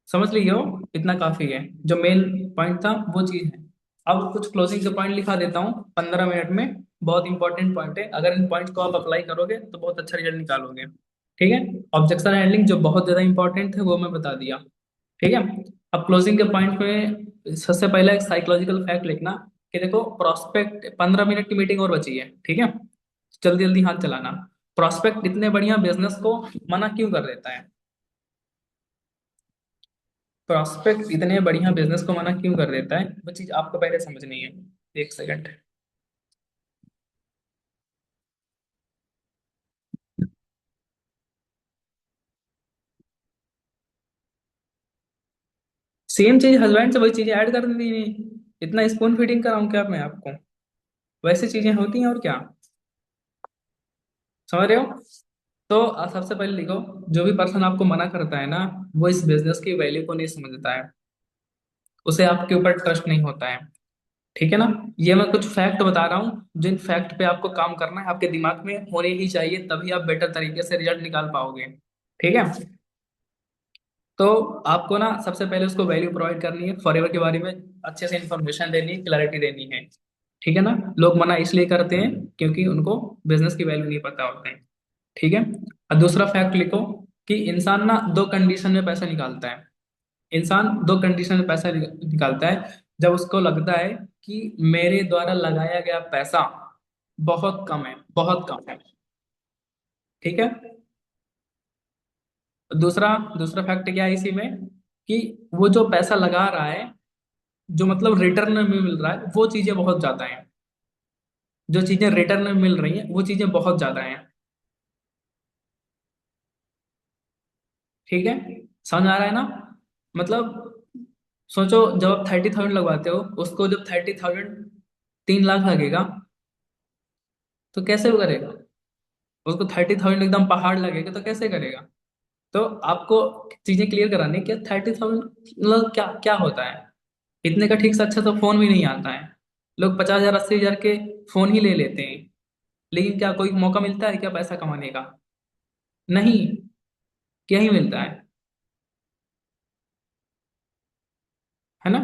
समझ लीजिए हो, इतना काफी है। जो मेन पॉइंट था वो चीज है। अब कुछ क्लोजिंग के पॉइंट लिखा देता हूँ 15 मिनट में। बहुत इंपॉर्टेंट पॉइंट है, अगर इन पॉइंट को आप अप्लाई करोगे तो बहुत अच्छा रिजल्ट निकालोगे। ठीक है। ऑब्जेक्शन हैंडलिंग जो बहुत ज्यादा इंपॉर्टेंट है वो मैं बता दिया। ठीक है। अब क्लोजिंग के पॉइंट में सबसे पहले एक साइकोलॉजिकल फैक्ट लिखना कि देखो, प्रोस्पेक्ट 15 मिनट की मीटिंग और बची है, ठीक है, जल्दी जल्दी हाथ चलाना। प्रोस्पेक्ट इतने बढ़िया बिजनेस को मना क्यों कर देता है? प्रोस्पेक्ट इतने बढ़िया बिजनेस को मना क्यों कर देता है, वो चीज आपको पहले समझनी है। एक सेकंड। सेम चीज हस्बैंड से वही चीजें ऐड कर दी नहीं। इतना स्पून फीडिंग कराऊं क्या मैं आपको? वैसी चीजें होती हैं और क्या। समझ रहे हो? तो सबसे पहले लिखो, जो भी पर्सन आपको मना करता है ना, वो इस बिजनेस की वैल्यू को नहीं समझता है, उसे आपके ऊपर ट्रस्ट नहीं होता है। ठीक है ना? ये मैं कुछ फैक्ट बता रहा हूँ, जिन फैक्ट पे आपको काम करना है, आपके दिमाग में होने ही चाहिए, तभी आप बेटर तरीके से रिजल्ट निकाल पाओगे। ठीक है। तो आपको ना सबसे पहले उसको वैल्यू प्रोवाइड करनी है, फॉरएवर के बारे में अच्छे से इंफॉर्मेशन देनी है, क्लैरिटी देनी है। ठीक है ना? लोग मना इसलिए करते हैं क्योंकि उनको बिजनेस की वैल्यू नहीं पता होता है। ठीक है। और दूसरा फैक्ट लिखो कि इंसान ना दो कंडीशन में पैसा निकालता है। इंसान दो कंडीशन में पैसा निकालता है। जब उसको लगता है कि मेरे द्वारा लगाया गया पैसा बहुत कम है, बहुत कम है। ठीक है। दूसरा दूसरा फैक्ट क्या है इसी में, कि वो जो पैसा लगा रहा है, जो मतलब रिटर्न में मिल रहा है, वो चीजें बहुत ज्यादा हैं। जो चीजें रिटर्न में मिल रही हैं वो चीजें बहुत ज्यादा हैं। ठीक है। समझ आ रहा है ना? मतलब सोचो, जब आप 30,000 लगवाते हो, उसको जब 30,000 3 लाख लगेगा, तो कैसे वो करेगा? उसको 30,000 एकदम पहाड़ लगेगा तो कैसे करेगा? तो आपको चीजें क्लियर करानी कि 30,000 मतलब क्या क्या होता है। इतने का ठीक से अच्छा तो फोन भी नहीं आता है। लोग 50,000 80,000 के फोन ही ले लेते हैं। लेकिन क्या कोई मौका मिलता है क्या पैसा कमाने का? नहीं। क्या ही मिलता है? है ना?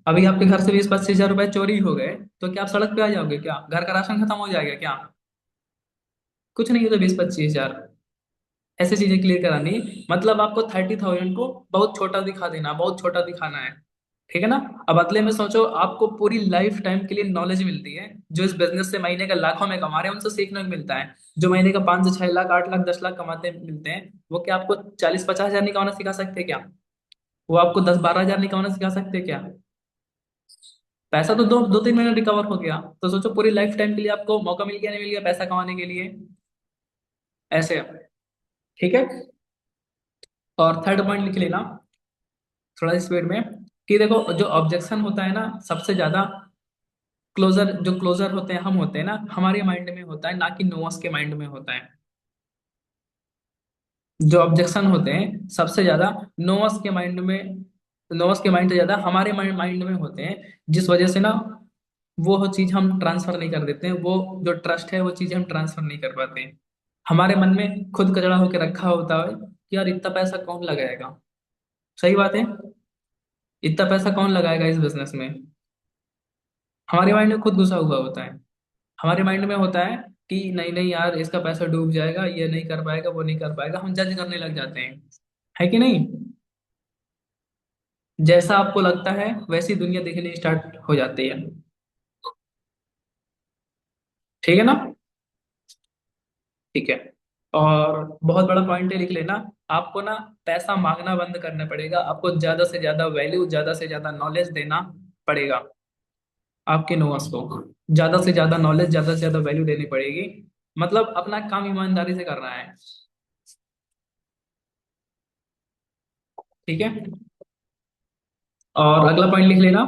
अभी आपके घर से 20 25 हजार रुपए चोरी हो गए, तो क्या आप सड़क पे आ जाओगे? क्या घर का राशन खत्म हो जाएगा क्या? कुछ नहीं, तो 20 25 हजार। ऐसी चीजें क्लियर करानी। मतलब आपको 30,000 को बहुत छोटा दिखा देना, बहुत छोटा दिखाना है। ठीक है ना? अब बदले में सोचो, आपको पूरी लाइफ टाइम के लिए नॉलेज मिलती है। जो इस बिजनेस से महीने का लाखों में कमा रहे हैं उनसे सीखने को मिलता है। जो महीने का 5 से 6 लाख 8 लाख 10 लाख कमाते मिलते हैं, वो क्या आपको 40 50 हजार नहीं कमाना सिखा सकते क्या? वो आपको 10 12 हजार नहीं कमाना सिखा सकते क्या? पैसा तो 2 2 3 महीने रिकवर हो गया, तो सोचो पूरी लाइफ टाइम के लिए आपको मौका मिल गया, नहीं मिल गया पैसा कमाने के लिए। ऐसे। ठीक है। और थर्ड पॉइंट लिख लेना थोड़ा स्पीड में, कि देखो, जो ऑब्जेक्शन होता है ना, सबसे ज्यादा क्लोजर, जो क्लोजर होते हैं हम होते हैं ना, हमारे माइंड में होता है, ना कि नोअस के माइंड में होता है। जो ऑब्जेक्शन होते हैं सबसे ज्यादा नोअस के माइंड में, नोअस के माइंड से ज्यादा हमारे माइंड माइंड में होते हैं, जिस वजह से ना वो चीज हम ट्रांसफर नहीं कर देते हैं, वो जो ट्रस्ट है वो चीजें हम ट्रांसफर नहीं कर पाते हैं। हमारे मन में खुद कचड़ा होकर रखा होता है कि यार इतना पैसा कौन लगाएगा। सही बात है। इतना पैसा कौन लगाएगा इस बिजनेस में। हमारे माइंड में खुद घुसा हुआ होता है। हमारे माइंड में होता है कि नहीं नहीं यार, इसका पैसा डूब जाएगा, ये नहीं कर पाएगा, वो नहीं कर पाएगा, हम जज करने लग जाते हैं। है कि नहीं? जैसा आपको लगता है वैसी दुनिया दिखनी स्टार्ट हो जाती है। ठीक है ना? ठीक है। और बहुत बड़ा पॉइंट है, लिख लेना। आपको ना पैसा मांगना बंद करना पड़ेगा, आपको ज्यादा से ज्यादा वैल्यू, ज्यादा से ज्यादा नॉलेज देना पड़ेगा। आपके नोट्स को ज्यादा से ज्यादा नॉलेज, ज्यादा से ज्यादा वैल्यू देनी पड़ेगी। मतलब अपना काम ईमानदारी से करना है। ठीक है। और अगला पॉइंट लिख लेना,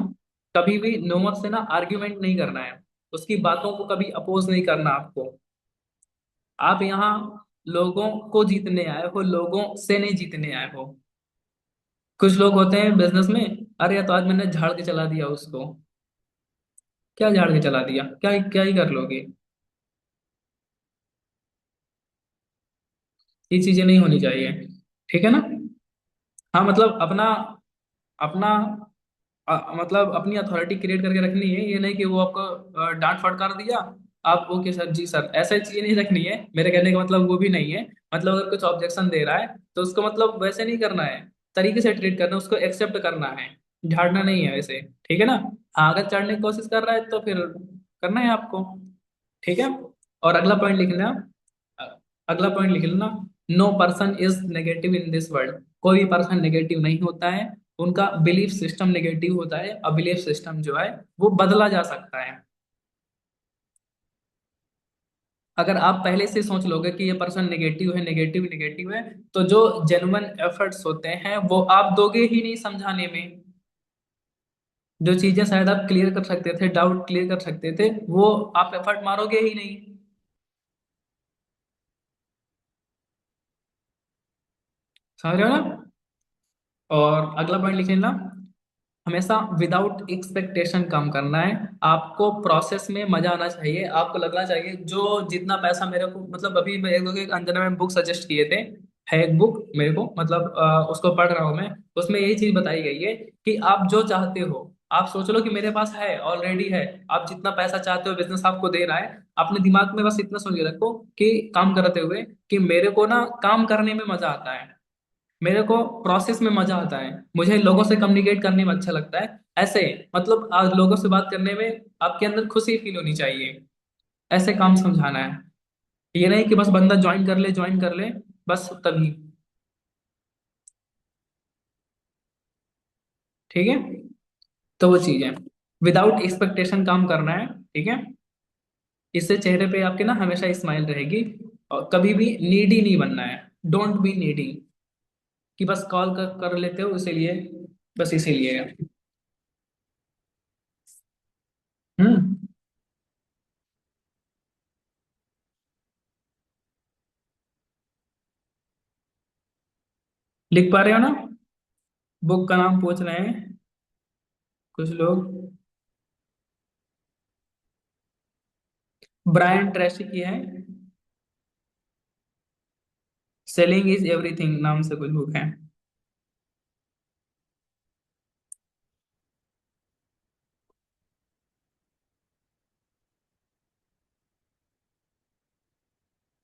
कभी भी नोमत से ना आर्ग्यूमेंट नहीं करना है। उसकी बातों को कभी अपोज नहीं करना आपको। आप यहाँ लोगों को जीतने आए हो, लोगों से नहीं जीतने आए हो। कुछ लोग होते हैं बिजनेस में, अरे यार तो आज मैंने झाड़ के चला दिया उसको। क्या झाड़ के चला दिया? क्या क्या ही कर लोगे? ये चीजें नहीं होनी चाहिए। ठीक है ना। हाँ मतलब अपना अपना मतलब अपनी अथॉरिटी क्रिएट करके रखनी है, ये नहीं कि वो आपको डांट फटकार दिया, आप ओके सर जी सर, ऐसा चीजें नहीं रखनी है। मेरे कहने का मतलब वो भी नहीं है। मतलब अगर कुछ ऑब्जेक्शन दे रहा है तो उसको मतलब वैसे नहीं करना है, तरीके से ट्रीट करना है, उसको एक्सेप्ट करना है, झाड़ना नहीं है वैसे। ठीक है ना। हाँ अगर चढ़ने की कोशिश कर रहा है तो फिर करना है आपको। ठीक है। और अगला पॉइंट लिख लेना। अ- अगला पॉइंट लिख लेना। No person is negative in this world. कोई भी पर्सन नेगेटिव नहीं होता है। उनका बिलीफ सिस्टम नेगेटिव होता है, और बिलीफ सिस्टम जो है वो बदला जा सकता है। अगर आप पहले से सोच लोगे कि ये पर्सन नेगेटिव है, नेगेटिव नेगेटिव है, तो जो जेन्युइन एफर्ट्स होते हैं वो आप दोगे ही नहीं समझाने में। जो चीजें शायद आप क्लियर कर सकते थे, डाउट क्लियर कर सकते थे, वो आप एफर्ट मारोगे ही नहीं। समझ रहे हो ना। और अगला पॉइंट लिख लेना। हमेशा विदाउट एक्सपेक्टेशन काम करना है। आपको प्रोसेस में मजा आना चाहिए, आपको लगना चाहिए जो जितना पैसा मेरे को, मतलब अभी मैं एक अंजना में बुक सजेस्ट किए थे, है एक बुक मेरे को, मतलब उसको पढ़ रहा हूँ मैं। उसमें यही चीज बताई गई है कि आप जो चाहते हो, आप सोच लो कि मेरे पास है, ऑलरेडी है। आप जितना पैसा चाहते हो बिजनेस आपको दे रहा है, अपने दिमाग में बस इतना सोच के रखो कि काम करते हुए, कि मेरे को ना काम करने में मजा आता है, मेरे को प्रोसेस में मजा आता है, मुझे लोगों से कम्युनिकेट करने में अच्छा लगता है। ऐसे मतलब आज लोगों से बात करने में आपके अंदर खुशी फील होनी चाहिए। ऐसे काम समझाना है। ये नहीं कि बस बंदा ज्वाइन कर ले, ज्वाइन कर ले, बस तभी। ठीक है। तो वो चीज है, विदाउट एक्सपेक्टेशन काम करना है। ठीक है। इससे चेहरे पे आपके ना हमेशा स्माइल रहेगी। और कभी भी नीडी नहीं बनना है। डोंट बी नीडी, कि बस कॉल कर लेते हो इसीलिए, बस इसीलिए। हम्म। लिख पा रहे हो ना। बुक का नाम पूछ रहे हैं कुछ लोग। ब्रायन ट्रेसी की है, सेलिंग इज एवरीथिंग नाम से कुछ बुक है।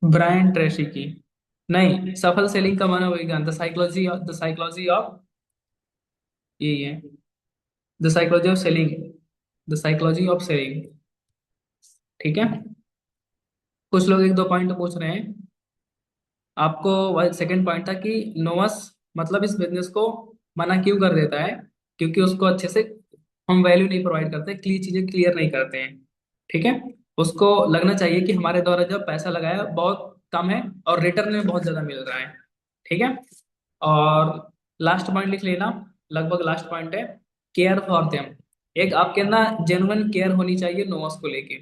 ब्रायन ट्रेसी की। नहीं, सफल सेलिंग का मनोविज्ञान, द साइकोलॉजी ऑफ, यही है। The psychology of selling, the psychology of selling. ठीक है। कुछ लोग एक दो पॉइंट पूछ रहे हैं आपको। सेकंड पॉइंट था कि नोवस मतलब इस बिजनेस को मना क्यों कर देता है, क्योंकि उसको अच्छे से हम वैल्यू नहीं प्रोवाइड करते, क्लियर चीजें क्लियर नहीं करते हैं। ठीक है। उसको लगना चाहिए कि हमारे द्वारा जो पैसा लगाया बहुत कम है और रिटर्न में बहुत ज्यादा मिल रहा है। ठीक है। और लास्ट पॉइंट लिख लेना, लगभग लास्ट पॉइंट है, केयर फॉर देम। एक आपके अंदर जेन्युइन केयर होनी चाहिए नोवस को लेके।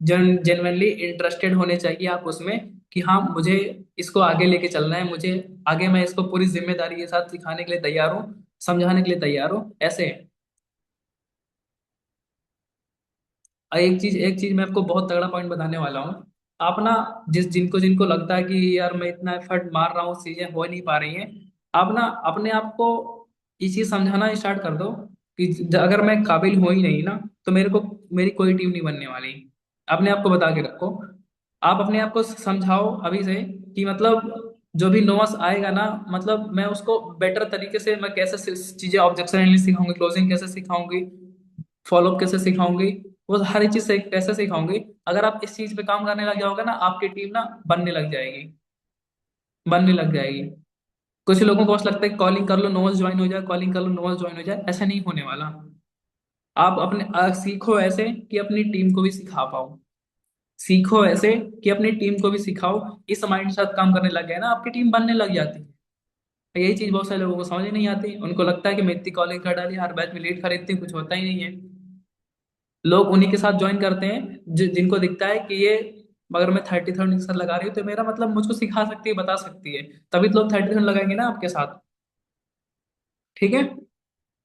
जेन्युइनली इंटरेस्टेड होने चाहिए आप उसमें, कि हाँ मुझे इसको आगे लेके चलना है, मुझे आगे मैं इसको पूरी जिम्मेदारी के साथ सिखाने के लिए तैयार हूँ, समझाने के लिए तैयार हूँ, ऐसे। और एक चीज मैं आपको बहुत तगड़ा पॉइंट बताने वाला हूँ। आप ना, जिस जिनको जिनको लगता है कि यार मैं इतना एफर्ट मार रहा हूँ चीजें हो नहीं पा रही हैं, आप ना अपने आप को ये चीज समझाना स्टार्ट कर दो कि अगर मैं काबिल हो ही नहीं ना, तो मेरे को मेरी कोई टीम नहीं बनने वाली। अपने आप को बता के रखो। आप अपने आप को समझाओ अभी से कि मतलब जो भी नोट्स आएगा ना, मतलब मैं उसको बेटर तरीके से, मैं कैसे चीजें ऑब्जेक्शन हैंडलिंग सिखाऊंगी, क्लोजिंग कैसे सिखाऊंगी, फॉलोअप कैसे सिखाऊंगी, वो हर एक चीज से कैसे सिखाऊंगी। अगर आप इस चीज पे काम करने लग जाओगे ना, आपकी टीम ना बनने लग जाएगी, बनने लग जाएगी। कुछ लोगों को बस लगता है कॉलिंग कर लो नोट्स ज्वाइन हो जाए, कॉलिंग कर लो नोट्स ज्वाइन हो जाए, ऐसा नहीं होने वाला। आप अपने सीखो ऐसे कि अपनी टीम को भी सिखा पाओ। सीखो ऐसे कि अपनी टीम को भी सिखाओ। इस माइंड के साथ काम करने लग गए ना, आपकी टीम बनने लग जाती है। यही चीज बहुत सारे लोगों को समझ ही नहीं आती, उनको लगता है कि मैं इतनी कॉलिंग कर डाली, हर बैच में लीड खरीदती हूँ, कुछ होता ही नहीं है। लोग उन्हीं के साथ ज्वाइन करते हैं जिनको दिखता है कि ये, अगर मैं 30,000 के साथ लगा रही हूँ तो मेरा मतलब मुझको सिखा सकती है, बता सकती है, तभी तो लोग 30,000 लगाएंगे ना आपके साथ। ठीक है।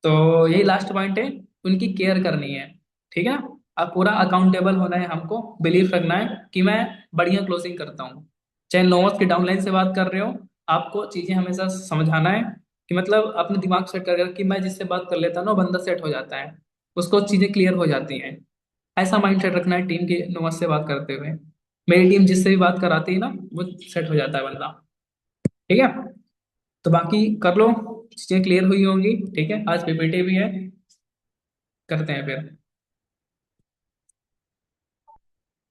तो यही लास्ट पॉइंट है, उनकी केयर करनी है। ठीक है ना। अब पूरा अकाउंटेबल होना है, हमको बिलीव रखना है कि मैं बढ़िया क्लोजिंग करता हूँ। चाहे नॉर्थ की डाउनलाइन से बात कर रहे हो, आपको चीजें हमेशा समझाना है कि मतलब अपने दिमाग सेट कर कि मैं जिससे बात कर लेता हूँ ना, वो बंदा सेट हो जाता है, उसको चीजें क्लियर हो जाती हैं। ऐसा माइंड सेट रखना है टीम की नॉर्थ से बात करते हुए। मेरी टीम जिससे भी बात कराती है ना, वो सेट हो जाता है बंदा। ठीक है, तो बाकी कर लो, चीजें क्लियर हुई होंगी। ठीक है, आज पीपीटी भी है, करते हैं फिर।